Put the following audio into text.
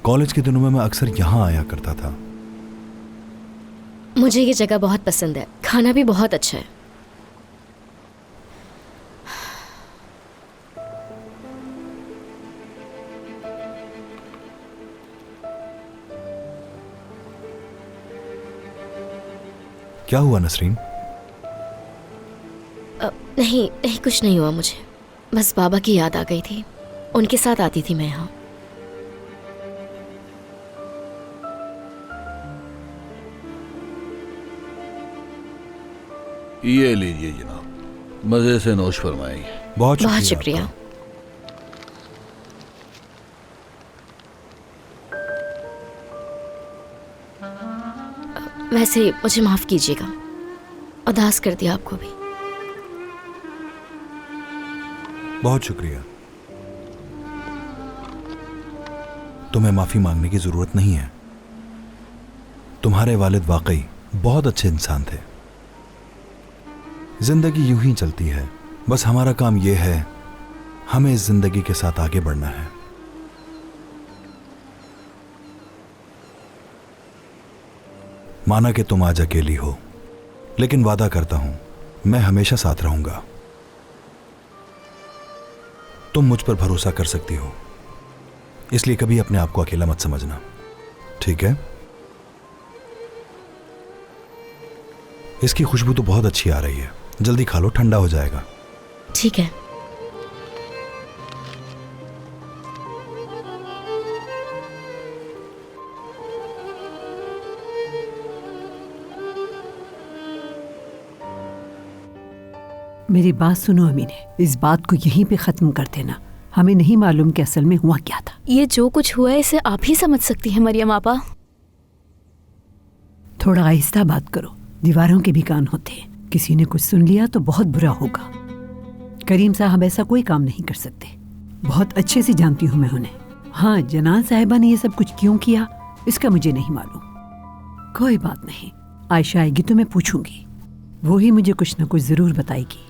College के दिनों में मैं अक्सर यहाँ आया करता था। मुझे ये जगह बहुत पसंद है, खाना भी बहुत अच्छा है। क्या हुआ नसरीन? नहीं नहीं, कुछ नहीं हुआ मुझे। बस बाबा की याद आ गई थी, उनके साथ आती थी मैं यहाँ। ये लीजिए जनाब, मजे से नोश फरमाएंगे। बहुत शुक्रिया। आपका। वैसे मुझे माफ कीजिएगा, उदास कर दिया आपको भी। बहुत शुक्रिया। तुम्हें माफी मांगने की जरूरत नहीं है। तुम्हारे वालिद वाकई बहुत अच्छे इंसान थे। जिंदगी यूं ही चलती है, बस हमारा काम यह है हमें इस जिंदगी के साथ आगे बढ़ना है। माना कि तुम आज अकेली हो, लेकिन वादा करता हूं मैं हमेशा साथ रहूंगा। तुम मुझ पर भरोसा कर सकती हो, इसलिए कभी अपने आप को अकेला मत समझना, ठीक है? इसकी खुशबू तो बहुत अच्छी आ रही है, जल्दी खा लो, ठंडा हो जाएगा। ठीक है। मेरी बात सुनो अमीने, इस बात को यहीं पे खत्म कर देना। हमें नहीं मालूम कि असल में हुआ क्या था। ये जो कुछ हुआ है इसे आप ही समझ सकती हैं मरियम आपा। थोड़ा आहिस्ता बात करो, दीवारों के भी कान होते हैं। किसी ने कुछ सुन लिया तो बहुत बुरा होगा। करीम साहब ऐसा कोई काम नहीं कर सकते। बहुत अच्छे से जानती हूँ मैं उन्हें। हाँ, जनान साहिबा ने ये सब कुछ क्यों किया इसका मुझे नहीं मालूम। कोई बात नहीं, आयशा आएगी तो मैं पूछूंगी, वो ही मुझे कुछ न कुछ जरूर बताएगी।